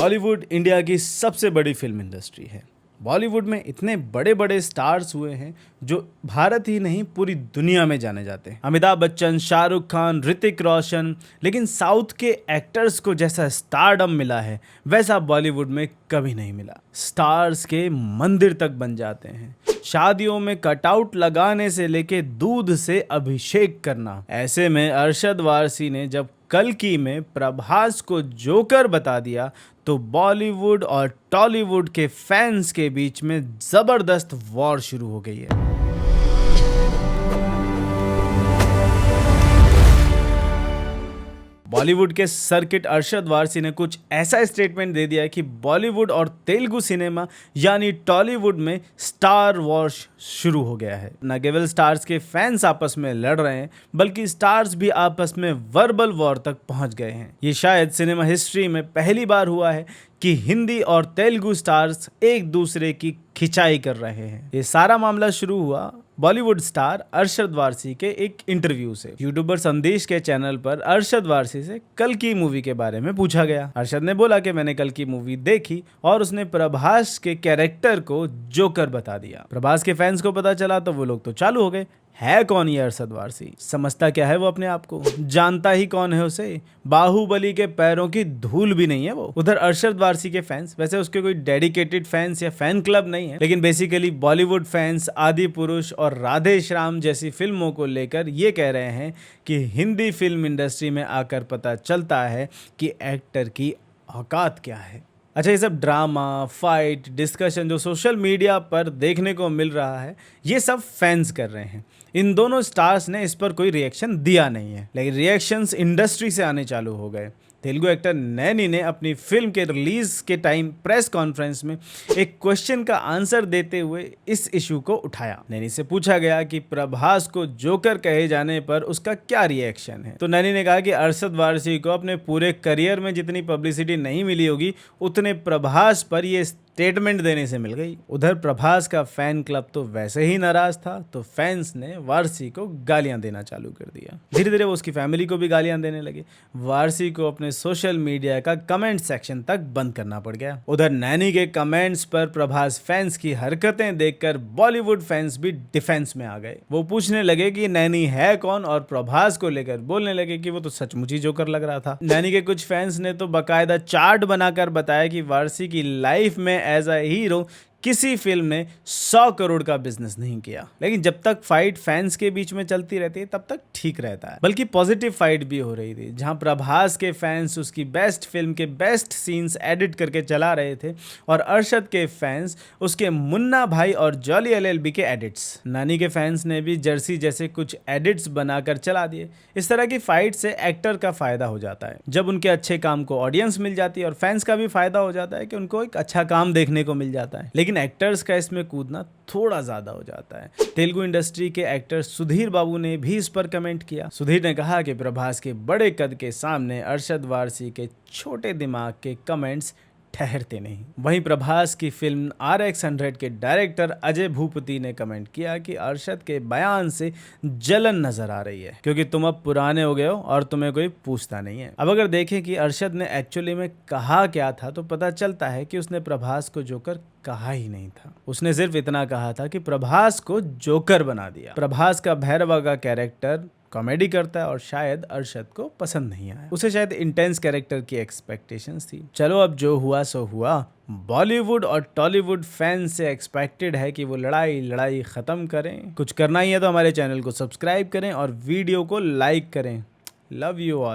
Bollywood India की सबसे बड़ी फिल्म इंडस्ट्री है। बॉलीवुड में इतने बड़े बड़े स्टार्स हुए हैं जो भारत ही नहीं पूरी दुनिया में जाने जाते हैं। अमिताभ बच्चन, शाहरुख खान, ऋतिक रोशन, लेकिन साउथ के एक्टर्स को जैसा स्टारडम मिला है वैसा बॉलीवुड में कभी नहीं मिला। स्टार्स के मंदिर तक बन जाते हैं, शादियों में कटआउट लगाने से लेके दूध से अभिषेक करना। ऐसे में अरशद वारसी ने जब कल्कि में प्रभास को जोकर बता दिया तो बॉलीवुड और टॉलीवुड के फैंस के बीच में जबरदस्त वॉर शुरू हो गई है। बॉलीवुड के सर्किट अरशद वारसी ने कुछ ऐसा स्टेटमेंट दे दिया कि बॉलीवुड और तेलुगु सिनेमा यानी टॉलीवुड में स्टार वॉर शुरू हो गया है। न केवल स्टार्स के फैंस आपस में लड़ रहे हैं बल्कि स्टार्स भी आपस में वर्बल वॉर तक पहुंच गए हैं। ये शायद सिनेमा हिस्ट्री में पहली बार हुआ है कि हिंदी और तेलुगु स्टार्स एक दूसरे की खिंचाई कर रहे हैं। ये सारा मामला शुरू हुआ बॉलीवुड स्टार अरशद वारसी के एक इंटरव्यू से। यूट्यूबर संदेश के चैनल पर अरशद वारसी से कल्कि मूवी के बारे में पूछा गया। अरशद ने बोला कि मैंने कल्कि मूवी देखी और उसने प्रभास के कैरेक्टर को जोकर बता दिया। प्रभास के फैंस को पता चला तो वो लोग तो चालू हो गए, है कौन ये अरशद वारसी, समझता क्या है वो अपने आप को, जानता ही कौन है उसे, बाहुबली के पैरों की धूल भी नहीं है वो। उधर अरशद वारसी के फैंस, वैसे उसके कोई डेडिकेटेड फैंस या फैन क्लब नहीं है, लेकिन बेसिकली बॉलीवुड फैंस आदि पुरुष और राधे श्याम जैसी फिल्मों को लेकर ये कह रहे हैं कि हिंदी फिल्म इंडस्ट्री में आकर पता चलता है कि एक्टर की औकात क्या है। अच्छा, ये सब ड्रामा, फाइट, डिस्कशन जो सोशल मीडिया पर देखने को मिल रहा है ये सब फैंस कर रहे हैं। इन दोनों स्टार्स ने इस पर कोई रिएक्शन दिया नहीं है, लेकिन रिएक्शंस इंडस्ट्री से आने चालू हो गए। तेलुगु एक्टर नैनी ने अपनी फिल्म के रिलीज के टाइम प्रेस कॉन्फ्रेंस में एक क्वेश्चन का आंसर देते हुए इस इशू को उठाया। नैनी से पूछा गया कि प्रभास को जोकर कहे जाने पर उसका क्या रिएक्शन है, तो नैनी ने कहा कि अरशद वारसी को अपने पूरे करियर में जितनी पब्लिसिटी नहीं मिली होगी उतने प्रभास पर ये स्टेटमेंट देने से मिल गई। उधर प्रभास का फैन क्लब तो वैसे ही नाराज था तो फैंस ने वारसी को गालियां देना चालू कर दिया। धीरे धीरे वो उसकी फैमिली को भी गालियां देने लगे। वारसी को अपने सोशल मीडिया का कमेंट सेक्शन तक बंद करना पड़ गया। उधर नैनी के कमेंट्स पर प्रभास फैंस की हरकतें देखकर बॉलीवुड फैंस भी डिफेंस में आ गए। वो पूछने लगे कि नैनी है कौन और प्रभास को लेकर बोलने लगे कि वो तो सचमुच ही जोकर लग रहा था। नैनी के कुछ फैंस ने तो बाकायदा चार्ट बनाकर बताया कि वारसी की लाइफ में एज अ हीरो किसी फिल्म ने 100 करोड़ का बिजनेस नहीं किया। लेकिन जब तक फाइट फैंस के बीच में चलती रहती है तब तक ठीक रहता है, बल्कि पॉजिटिव फाइट भी हो रही थी जहां प्रभास के फैंस उसकी बेस्ट फिल्म के बेस्ट सीन्स एडिट करके चला रहे थे और अरशद के फैंस उसके मुन्ना भाई और जॉली एलएलबी के एडिट्स। नानी के फैंस ने भी जर्सी जैसे कुछ एडिट्स बनाकर चला दिए। इस तरह की फाइट से एक्टर का फायदा हो जाता है, जब उनके अच्छे काम को ऑडियंस मिल जाती है और फैंस का भी फायदा हो जाता है कि उनको एक अच्छा काम देखने को मिल जाता है। लेकिन एक्टर्स का इसमें कूदना थोड़ा ज्यादा हो जाता है। तेलुगु इंडस्ट्री के एक्टर सुधीर बाबू ने भी इस पर कमेंट किया। सुधीर ने कहा कि प्रभास के बड़े कद के सामने अरशद वारसी के छोटे दिमाग के कमेंट्स ठहरते नहीं। वहीं प्रभास की फिल्म RX100 के डायरेक्टर अजय भूपति ने कमेंट किया कि अरशद के बयान से जलन नजर आ रही है क्योंकि तुम अब पुराने हो गए हो और तुम्हें कोई पूछता नहीं है। अब अगर देखें कि अरशद ने एक्चुअली में कहा क्या था तो पता चलता है कि उसने प्रभास को जोकर कहा ही नहीं था। उसने सिर्फ इतना कहा था कि प्रभास को जोकर बना दिया। प्रभास का भैरवा का कैरेक्टर कॉमेडी करता है और शायद अरशद को पसंद नहीं आया। उसे शायद इंटेंस कैरेक्टर की एक्सपेक्टेशंस थी। चलो अब जो हुआ सो हुआ। बॉलीवुड और टॉलीवुड फैंस से एक्सपेक्टेड है कि वो लड़ाई खत्म करें। कुछ करना ही है तो हमारे चैनल को सब्सक्राइब करें और वीडियो को लाइक करें। Love you all.